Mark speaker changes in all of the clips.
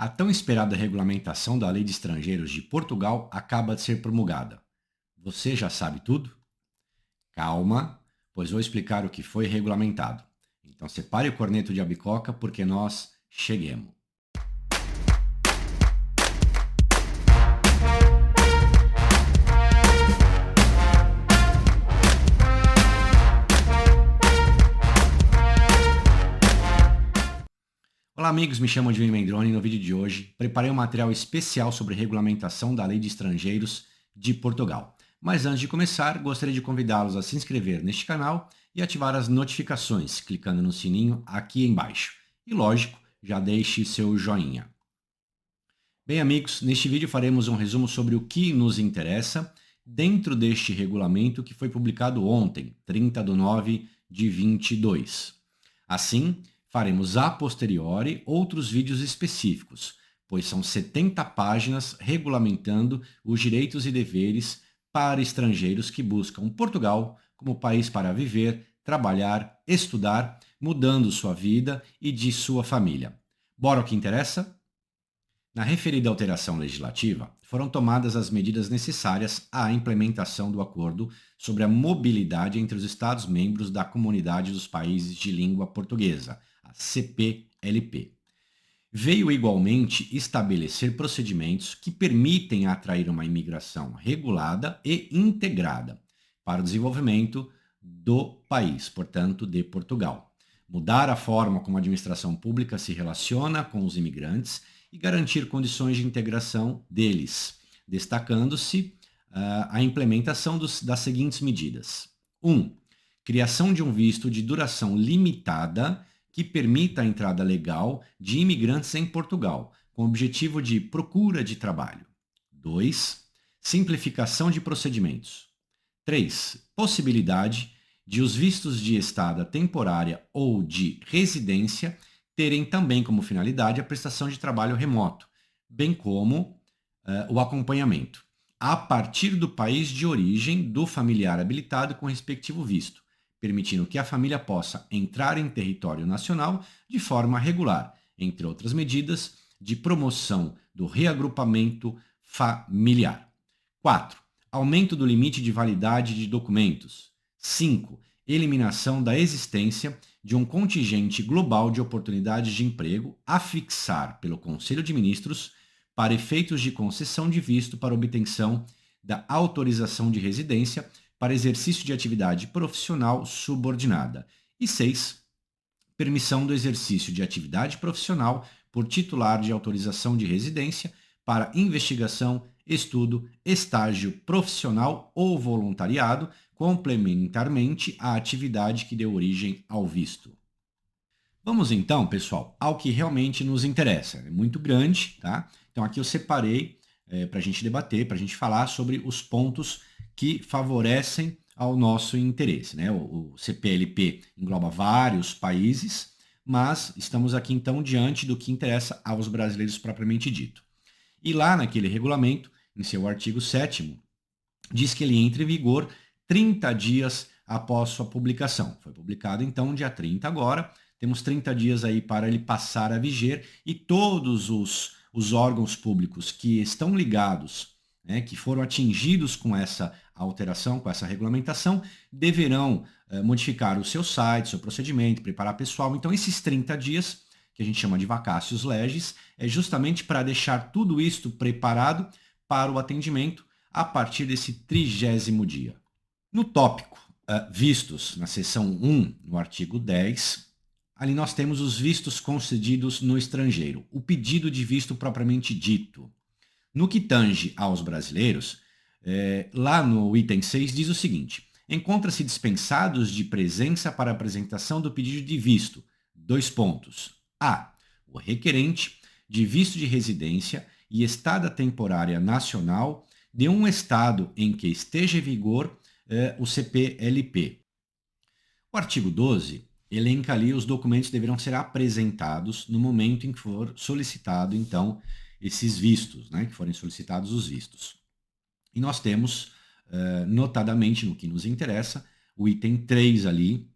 Speaker 1: A tão esperada regulamentação da Lei de Estrangeiros de Portugal acaba de ser promulgada. Você já sabe tudo? Calma, pois vou explicar o que foi regulamentado. Então separe o corneto de abicoca porque nós cheguemos. Olá amigos, me chamo Edwin Mendrone e no vídeo de hoje preparei um material especial sobre regulamentação da Lei de Estrangeiros de Portugal. Mas antes de começar, gostaria de convidá-los a se inscrever neste canal e ativar as notificações, clicando no sininho aqui embaixo. E lógico, já deixe seu joinha. Bem amigos, neste vídeo faremos um resumo sobre o que nos interessa dentro deste regulamento que foi publicado ontem, 30/9 de 22. Assim, faremos a posteriori outros vídeos específicos, pois são 70 páginas regulamentando os direitos e deveres para estrangeiros que buscam Portugal como país para viver, trabalhar, estudar, mudando sua vida e de sua família. Bora ao que interessa? Na referida alteração legislativa, foram tomadas as medidas necessárias à implementação do Acordo sobre a Mobilidade entre os Estados-membros da Comunidade dos Países de Língua Portuguesa, a CPLP. Veio igualmente estabelecer procedimentos que permitem atrair uma imigração regulada e integrada para o desenvolvimento do país, portanto, de Portugal. Mudar a forma como a administração pública se relaciona com os imigrantes e garantir condições de integração deles, destacando-se a implementação das seguintes medidas. 1. Criação de um visto de duração limitada que permita a entrada legal de imigrantes em Portugal, com o objetivo de procura de trabalho. 2. Simplificação de procedimentos. 3. Possibilidade de os vistos de estada temporária ou de residência terem também como finalidade a prestação de trabalho remoto, bem como o acompanhamento, a partir do país de origem do familiar habilitado com respectivo visto, permitindo que a família possa entrar em território nacional de forma regular, entre outras medidas de promoção do reagrupamento familiar. 4. Aumento do limite de validade de documentos. 5. Eliminação da existência de um contingente global de oportunidades de emprego a fixar pelo Conselho de Ministros para efeitos de concessão de visto para obtenção da autorização de residência para exercício de atividade profissional subordinada. E 6. Permissão do exercício de atividade profissional por titular de autorização de residência para investigação, estudo, estágio profissional ou voluntariado, complementarmente à atividade que deu origem ao visto. Vamos então, pessoal, ao que realmente nos interessa. É muito grande, tá? Então aqui eu separei para a gente debater, para a gente falar sobre os pontos que favorecem ao nosso interesse, né? O CPLP engloba vários países, mas estamos aqui então diante do que interessa aos brasileiros propriamente dito. E lá naquele regulamento, em seu artigo 7º, diz que ele entra em vigor 30 dias após sua publicação. Foi publicado então dia 30 agora, temos 30 dias aí para ele passar a viger e todos os órgãos públicos que estão ligados, né, que foram atingidos com essa alteração, com essa regulamentação, deverão modificar o seu site, seu procedimento, preparar pessoal. Então esses 30 dias, que a gente chama de vacácios legis, é justamente para deixar tudo isto preparado para o atendimento a partir desse 30º dia. No tópico vistos, na seção 1, no artigo 10, ali nós temos os vistos concedidos no estrangeiro, o pedido de visto propriamente dito. No que tange aos brasileiros, lá no item 6 diz o seguinte: encontra-se dispensados de presença para apresentação do pedido de visto. 2 pontos. A. O requerente de visto de residência e estada temporária nacional de um estado em que esteja em vigor o CPLP. O artigo 12 elenca ali os documentos que deverão ser apresentados no momento em que for solicitado, então, esses vistos, né, que forem solicitados os vistos. E nós temos, notadamente, no que nos interessa, o item 3 ali,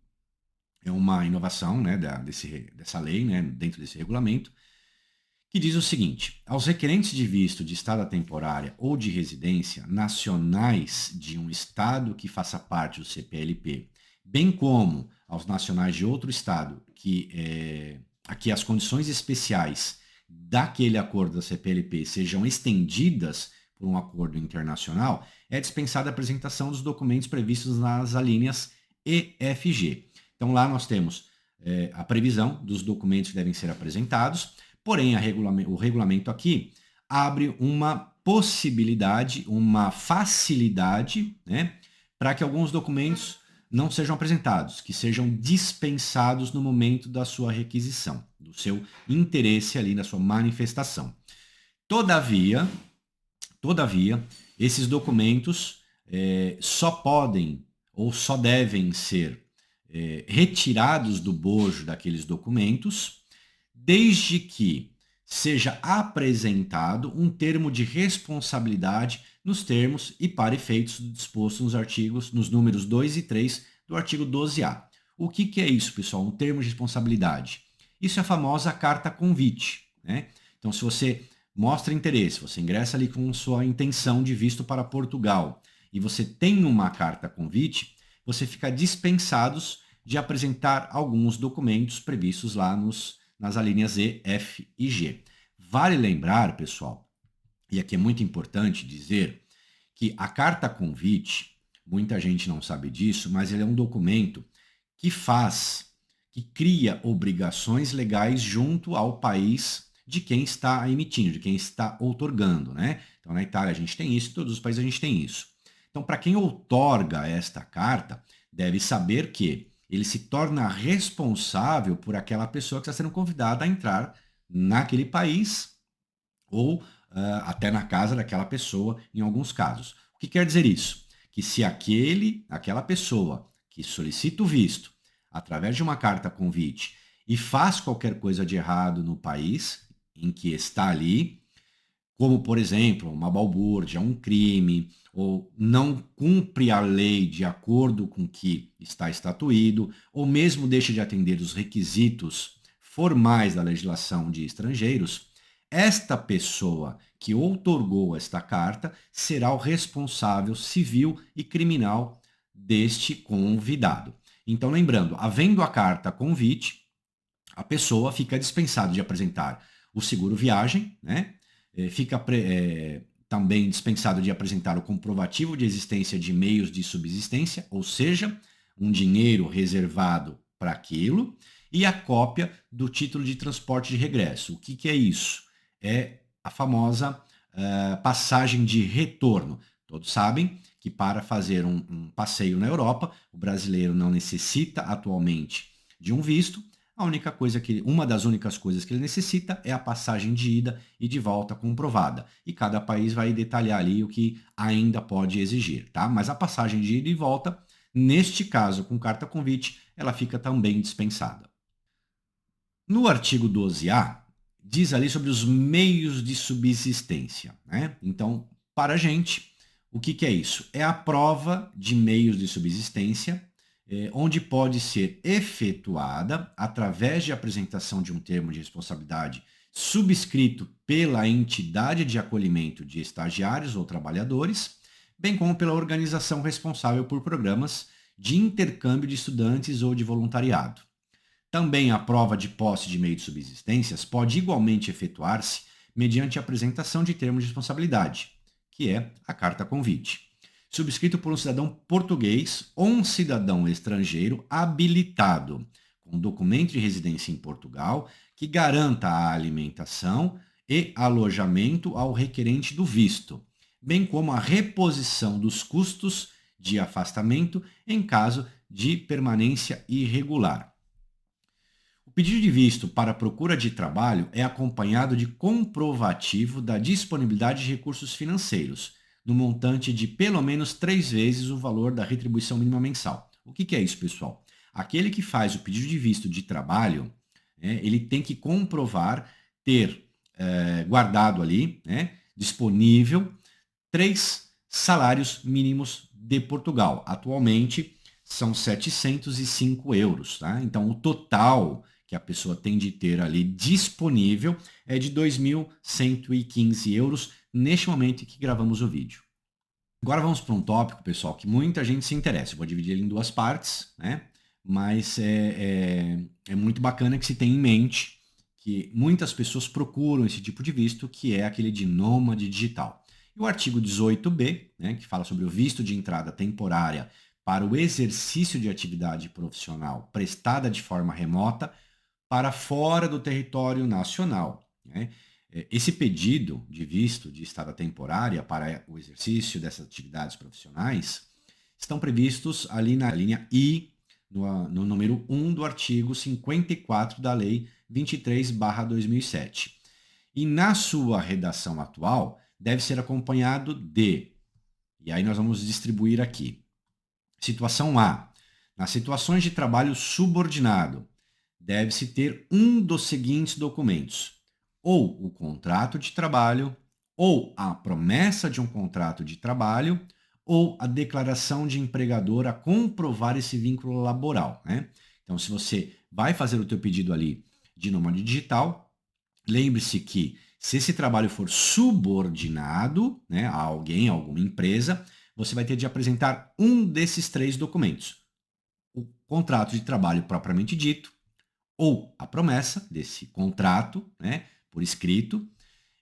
Speaker 1: é uma inovação, né, dessa lei, né, dentro desse regulamento, que diz o seguinte: aos requerentes de visto de estada temporária ou de residência nacionais de um estado que faça parte do CPLP, bem como aos nacionais de outro estado a que as condições especiais daquele acordo da CPLP sejam estendidas por um acordo internacional, é dispensada a apresentação dos documentos previstos nas alíneas E, F e G. Então lá nós temos a previsão dos documentos que devem ser apresentados. Porém, o regulamento aqui abre uma possibilidade, uma facilidade, né, para que alguns documentos não sejam apresentados, que sejam dispensados no momento da sua requisição, do seu interesse ali, na sua manifestação. Todavia, esses documentos só podem ou só devem ser retirados do bojo daqueles documentos desde que seja apresentado um termo de responsabilidade nos termos e para efeitos dispostos nos números 2 e 3 do artigo 12A. O que é isso, pessoal? Um termo de responsabilidade. Isso é a famosa carta convite, né? Então, se você mostra interesse, você ingressa ali com sua intenção de visto para Portugal e você tem uma carta convite, você fica dispensado de apresentar alguns documentos previstos lá nas alíneas E, F e G. Vale lembrar, pessoal, e aqui é muito importante dizer, que a carta convite, muita gente não sabe disso, mas ele é um documento que cria obrigações legais junto ao país de quem está emitindo, de quem está outorgando, né? Então, na Itália a gente tem isso, em todos os países a gente tem isso. Então, para quem outorga esta carta, deve saber que ele se torna responsável por aquela pessoa que está sendo convidada a entrar naquele país ou até na casa daquela pessoa, em alguns casos. O que quer dizer isso? Que se aquela pessoa que solicita o visto através de uma carta convite e faz qualquer coisa de errado no país em que está ali, como, por exemplo, uma balbúrdia, um crime, ou não cumpre a lei de acordo com o que está estatuído, ou mesmo deixa de atender os requisitos formais da legislação de estrangeiros, esta pessoa que outorgou esta carta será o responsável civil e criminal deste convidado. Então, lembrando, havendo a carta convite, a pessoa fica dispensada de apresentar o seguro viagem, né? Fica também dispensado de apresentar o comprovativo de existência de meios de subsistência, ou seja, um dinheiro reservado para aquilo, e a cópia do título de transporte de regresso. O que é isso? É a famosa passagem de retorno. Todos sabem que para fazer um passeio na Europa, o brasileiro não necessita atualmente de um visto. Uma das únicas coisas que ele necessita é a passagem de ida e de volta comprovada. E cada país vai detalhar ali o que ainda pode exigir, tá? Mas a passagem de ida e volta, neste caso, com carta convite, ela fica também dispensada. No artigo 12A, diz ali sobre os meios de subsistência, né? Então, para a gente, o que é isso? É a prova de meios de subsistência onde pode ser efetuada através de apresentação de um termo de responsabilidade subscrito pela entidade de acolhimento de estagiários ou trabalhadores, bem como pela organização responsável por programas de intercâmbio de estudantes ou de voluntariado. Também a prova de posse de meio de subsistências pode igualmente efetuar-se mediante a apresentação de termo de responsabilidade, que é a carta convite, subscrito por um cidadão português ou um cidadão estrangeiro habilitado, com documento de residência em Portugal, que garanta a alimentação e alojamento ao requerente do visto, bem como a reposição dos custos de afastamento em caso de permanência irregular. O pedido de visto para a procura de trabalho é acompanhado de comprovativo da disponibilidade de recursos financeiros, no montante de pelo menos 3 vezes o valor da retribuição mínima mensal. O que é isso, pessoal? Aquele que faz o pedido de visto de trabalho, ele tem que comprovar ter guardado ali, disponível, 3 salários mínimos de Portugal. Atualmente são 705 euros. Tá? Então, o total que a pessoa tem de ter ali disponível é de 2.115 euros neste momento em que gravamos o vídeo. Agora vamos para um tópico, pessoal, que muita gente se interessa. Eu vou dividir ele em duas partes, né? Mas é muito bacana que se tenha em mente que muitas pessoas procuram esse tipo de visto, que é aquele de nômade digital. E o artigo 18b, né, que fala sobre o visto de entrada temporária para o exercício de atividade profissional prestada de forma remota para fora do território nacional, né? Esse pedido de visto de estada temporária para o exercício dessas atividades profissionais estão previstos ali na linha I, no número 1 do artigo 54 da Lei 23/2007. E na sua redação atual, deve ser acompanhado de, e aí nós vamos distribuir aqui. Situação A. Nas situações de trabalho subordinado, deve-se ter um dos seguintes documentos: ou o contrato de trabalho, ou a promessa de um contrato de trabalho, ou a declaração de empregador a comprovar esse vínculo laboral, né? Então, se você vai fazer o teu pedido ali de nômade digital, lembre-se que se esse trabalho for subordinado, né, a alguém, a alguma empresa, você vai ter de apresentar um desses três documentos: o contrato de trabalho propriamente dito, ou a promessa desse contrato, né, por escrito,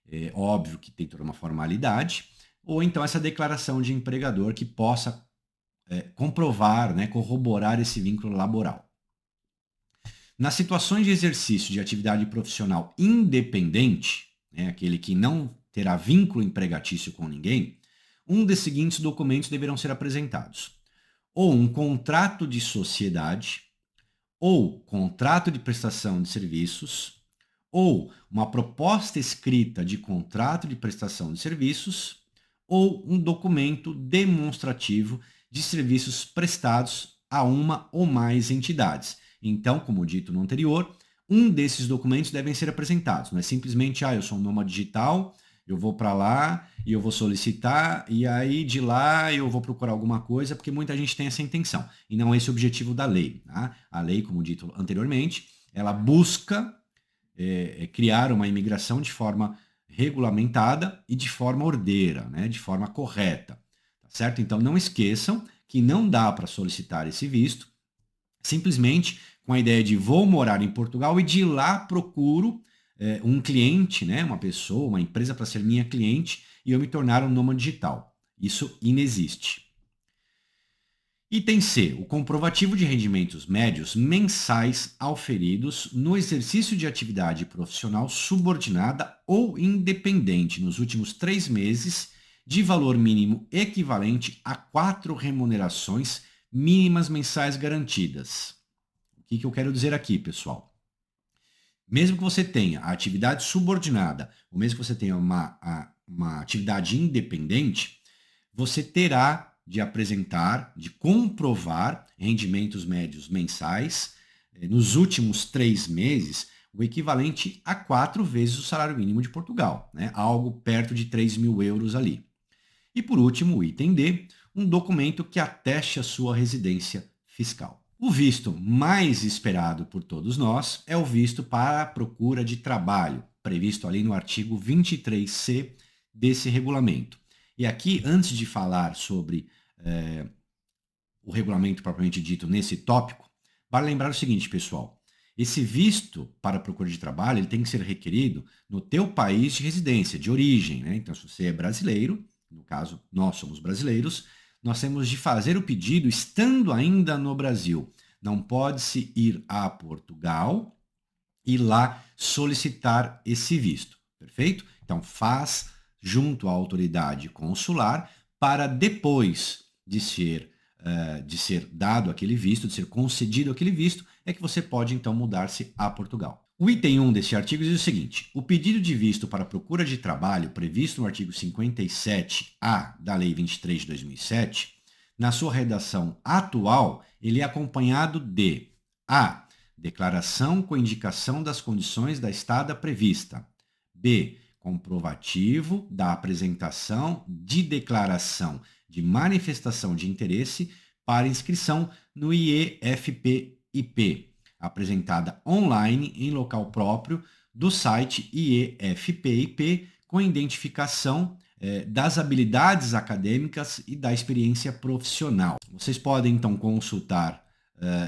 Speaker 1: é óbvio que tem toda uma formalidade, ou então essa declaração de empregador que possa comprovar, né, corroborar esse vínculo laboral. Nas situações de exercício de atividade profissional independente, né, aquele que não terá vínculo empregatício com ninguém, um dos seguintes documentos deverão ser apresentados: ou um contrato de sociedade, ou contrato de prestação de serviços, ou uma proposta escrita de contrato de prestação de serviços, ou um documento demonstrativo de serviços prestados a uma ou mais entidades. Então, como dito no anterior, um desses documentos devem ser apresentados. Não é simplesmente, eu sou um nômade digital, eu vou para lá e eu vou solicitar, e aí de lá eu vou procurar alguma coisa, porque muita gente tem essa intenção. E não é esse o objetivo da lei. Tá? A lei, como dito anteriormente, ela busca criar uma imigração de forma regulamentada e de forma ordeira, né? De forma correta. Tá certo? Então não esqueçam que não dá para solicitar esse visto simplesmente com a ideia de vou morar em Portugal e de lá procuro um cliente, né, uma pessoa, uma empresa para ser minha cliente e eu me tornar um nômade digital. Isso inexiste. Item C. O comprovativo de rendimentos médios mensais auferidos no exercício de atividade profissional subordinada ou independente nos últimos 3 meses, de valor mínimo equivalente a 4 remunerações mínimas mensais garantidas. O que eu quero dizer aqui, pessoal? Mesmo que você tenha a atividade subordinada, ou mesmo que você tenha uma atividade independente, você terá de apresentar, de comprovar rendimentos médios mensais nos últimos 3 meses, o equivalente a 4 vezes o salário mínimo de Portugal, né? Algo perto de 3.000 euros ali. E por último, o item D, um documento que ateste a sua residência fiscal. O visto mais esperado por todos nós é o visto para a procura de trabalho, previsto ali no artigo 23C desse regulamento. E aqui, antes de falar sobre o regulamento propriamente dito nesse tópico, vale lembrar o seguinte, pessoal. Esse visto para a procura de trabalho ele tem que ser requerido no teu país de residência, de origem, né? Então, se você é brasileiro, no caso, nós somos brasileiros, nós temos de fazer o pedido estando ainda no Brasil. Não pode-se ir a Portugal e lá solicitar esse visto, perfeito? Então, faz junto à autoridade consular para depois de ser dado aquele visto, de ser concedido aquele visto, é que você pode então mudar-se a Portugal. O item 1 desse artigo diz o seguinte: o pedido de visto para procura de trabalho previsto no artigo 57A da Lei 23 de 2007, na sua redação atual, ele é acompanhado de A. Declaração com indicação das condições da estada prevista. B. Comprovativo da apresentação de declaração de manifestação de interesse para inscrição no IEFP-IP, apresentada online em local próprio do site IEFP-IP com identificação das habilidades acadêmicas e da experiência profissional. Vocês podem então consultar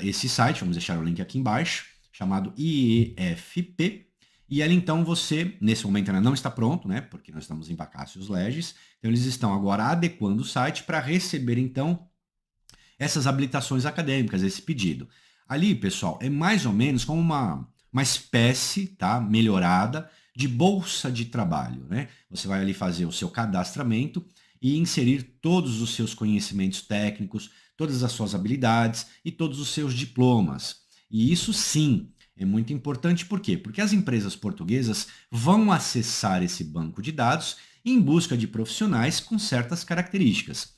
Speaker 1: esse site, vamos deixar o link aqui embaixo, chamado IEFP, e ali então você, nesse momento ainda não está pronto, né, porque nós estamos em vacácios legis, então eles estão agora adequando o site para receber então essas habilitações acadêmicas, esse pedido. Ali, pessoal, é mais ou menos como uma espécie, tá, melhorada de bolsa de trabalho, né? Você vai ali fazer o seu cadastramento e inserir todos os seus conhecimentos técnicos, todas as suas habilidades e todos os seus diplomas. E isso sim é muito importante, por quê? Porque as empresas portuguesas vão acessar esse banco de dados em busca de profissionais com certas características.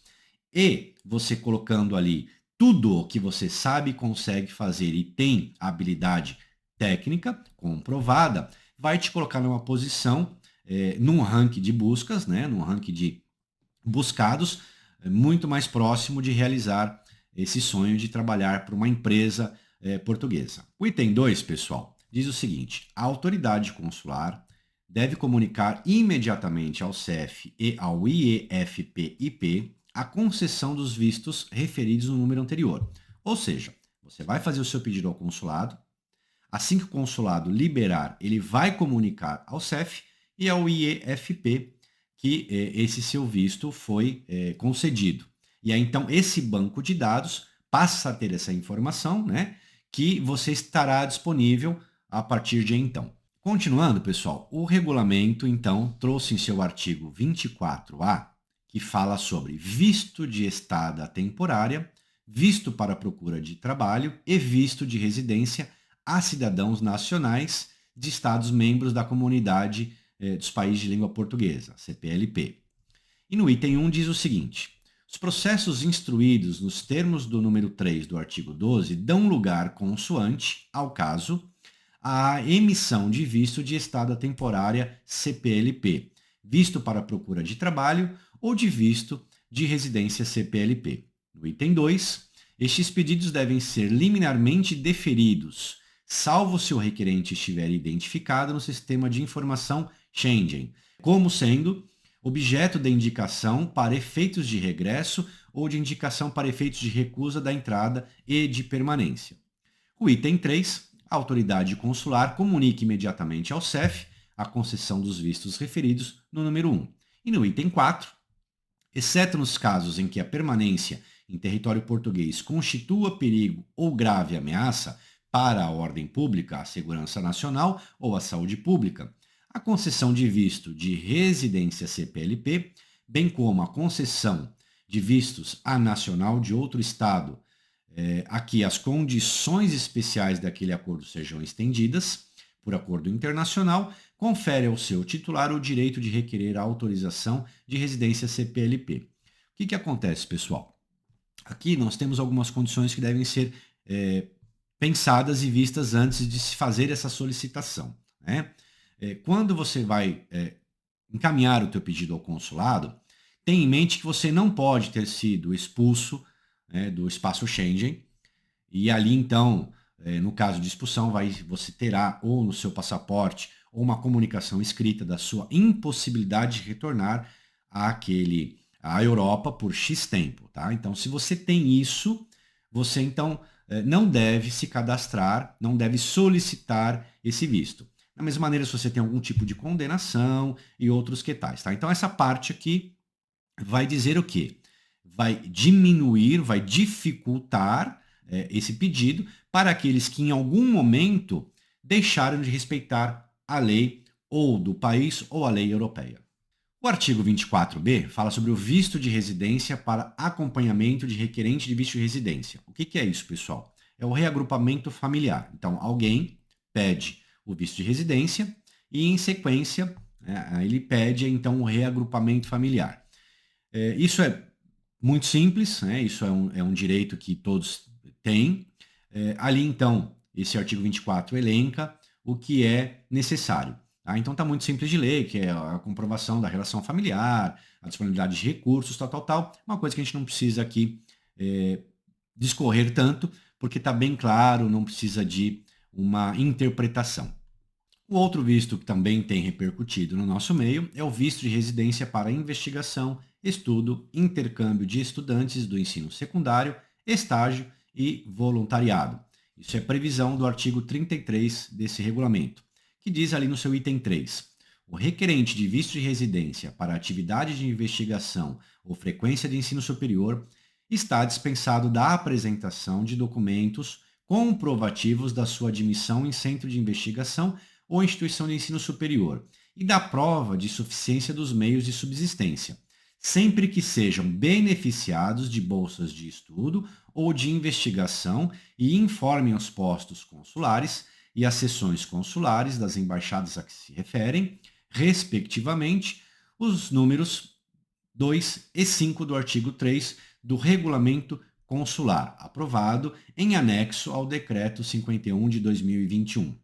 Speaker 1: E você colocando ali tudo o que você sabe, consegue fazer e tem habilidade técnica comprovada, vai te colocar numa posição, num ranking de buscas, né, num ranking de buscados, muito mais próximo de realizar esse sonho de trabalhar para uma empresa portuguesa. O item 2, pessoal, diz o seguinte: a autoridade consular deve comunicar imediatamente ao CEF e ao IEFP-IP a concessão dos vistos referidos no número anterior. Ou seja, você vai fazer o seu pedido ao consulado, assim que o consulado liberar, ele vai comunicar ao CEF e ao IEFP que esse seu visto foi concedido. E aí, então, esse banco de dados passa a ter essa informação, né, que você estará disponível a partir de então. Continuando, pessoal, o regulamento, então, trouxe em seu artigo 24A, que fala sobre visto de estada temporária, visto para procura de trabalho e visto de residência a cidadãos nacionais de Estados membros da Comunidade dos Países de Língua Portuguesa, CPLP. E no item 1 diz o seguinte: os processos instruídos nos termos do número 3 do artigo 12 dão lugar consoante ao caso à emissão de visto de estada temporária CPLP, visto para procura de trabalho ou de visto de residência CPLP. No item 2, estes pedidos devem ser liminarmente deferidos, salvo se o requerente estiver identificado no sistema de informação Schengen, como sendo objeto de indicação para efeitos de regresso ou de indicação para efeitos de recusa da entrada e de permanência. O item 3, a autoridade consular comunica imediatamente ao CEF a concessão dos vistos referidos no número 1. E no item 4, exceto nos casos em que a permanência em território português constitua perigo ou grave ameaça para a ordem pública, a segurança nacional ou a saúde pública, a concessão de visto de residência CPLP, bem como a concessão de vistos a nacional de outro Estado, a que as condições especiais daquele acordo sejam estendidas, por acordo internacional, confere ao seu titular o direito de requerer a autorização de residência CPLP. O que acontece, pessoal? Aqui nós temos algumas condições que devem ser pensadas e vistas antes de se fazer essa solicitação, né? Quando você vai encaminhar o teu pedido ao consulado, tenha em mente que você não pode ter sido expulso, né, do espaço Schengen, e ali então, no caso de expulsão, você terá ou no seu passaporte ou uma comunicação escrita da sua impossibilidade de retornar à Europa por X tempo, tá? Então, se você tem isso, você então não deve se cadastrar, não deve solicitar esse visto. Da mesma maneira, se você tem algum tipo de condenação e outros que tais, tá? Então, essa parte aqui vai dizer o quê? Vai diminuir, vai dificultar esse pedido para aqueles que em algum momento deixaram de respeitar a lei ou do país ou a lei europeia. O artigo 24b fala sobre o visto de residência para acompanhamento de requerente de visto de residência. O que é isso, pessoal? É o reagrupamento familiar. Então, alguém pede o visto de residência e, em sequência, ele pede então o reagrupamento familiar. Isso é muito simples, né? Isso é um direito que todos têm. Ali, então, esse artigo 24 elenca o que é necessário. Tá? Então, está muito simples de ler, que é a comprovação da relação familiar, a disponibilidade de recursos, tal. Uma coisa que a gente não precisa aqui discorrer tanto, porque está bem claro, não precisa de uma interpretação. O outro visto que também tem repercutido no nosso meio é o visto de residência para investigação, estudo, intercâmbio de estudantes do ensino secundário, estágio e voluntariado. Isso é previsão do artigo 33 desse regulamento, que diz ali no seu item 3. O requerente de visto de residência para atividade de investigação ou frequência de ensino superior está dispensado da apresentação de documentos comprovativos da sua admissão em centro de investigação ou instituição de ensino superior e da prova de suficiência dos meios de subsistência, sempre que sejam beneficiados de bolsas de estudo ou de investigação e informem aos postos consulares e às seções consulares das embaixadas a que se referem, respectivamente, os números 2 e 5 do artigo 3 do Regulamento Consular, aprovado em anexo ao Decreto 51 de 2021.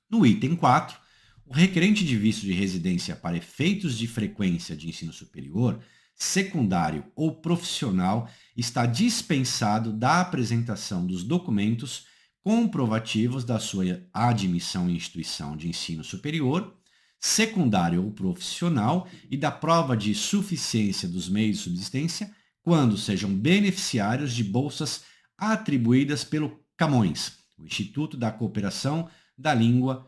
Speaker 1: No item 4, o requerente de visto de residência para efeitos de frequência de ensino superior, secundário ou profissional está dispensado da apresentação dos documentos comprovativos da sua admissão em instituição de ensino superior, secundário ou profissional e da prova de suficiência dos meios de subsistência quando sejam beneficiários de bolsas atribuídas pelo Camões, o Instituto da Cooperação da Língua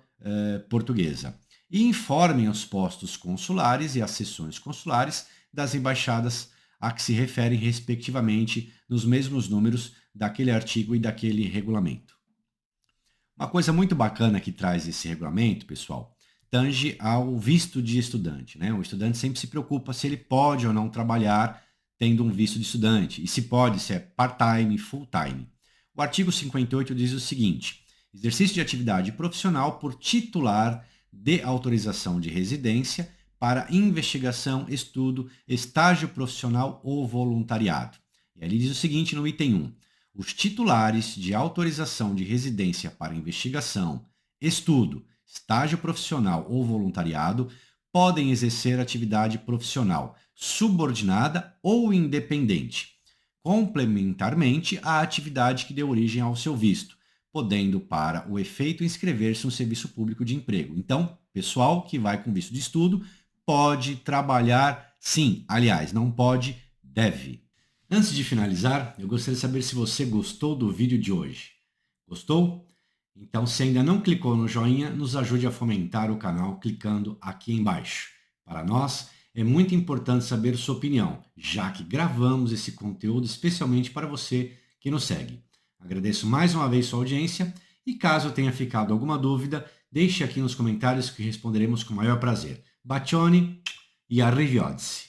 Speaker 1: Portuguesa, e informem aos postos consulares e às seções consulares das embaixadas a que se referem respectivamente nos mesmos números daquele artigo e daquele regulamento. Uma coisa muito bacana que traz esse regulamento, pessoal, tange ao visto de estudante, né? O estudante sempre se preocupa se ele pode ou não trabalhar tendo um visto de estudante, e se pode, se é part-time, full-time. O artigo 58 diz o seguinte: exercício de atividade profissional por titular de autorização de residência para investigação, estudo, estágio profissional ou voluntariado. E ali diz o seguinte no item 1: os titulares de autorização de residência para investigação, estudo, estágio profissional ou voluntariado podem exercer atividade profissional subordinada ou independente, complementarmente à atividade que deu origem ao seu visto, podendo, para o efeito, inscrever-se no serviço público de emprego. Então, pessoal que vai com visto de estudo pode trabalhar sim, aliás, não pode, deve. Antes de finalizar, eu gostaria de saber se você gostou do vídeo de hoje. Gostou? Então, se ainda não clicou no joinha, nos ajude a fomentar o canal clicando aqui embaixo. Para nós, é muito importante saber sua opinião, já que gravamos esse conteúdo especialmente para você que nos segue. Agradeço mais uma vez sua audiência e caso tenha ficado alguma dúvida, deixe aqui nos comentários que responderemos com o maior prazer. Bacione e arrivederci!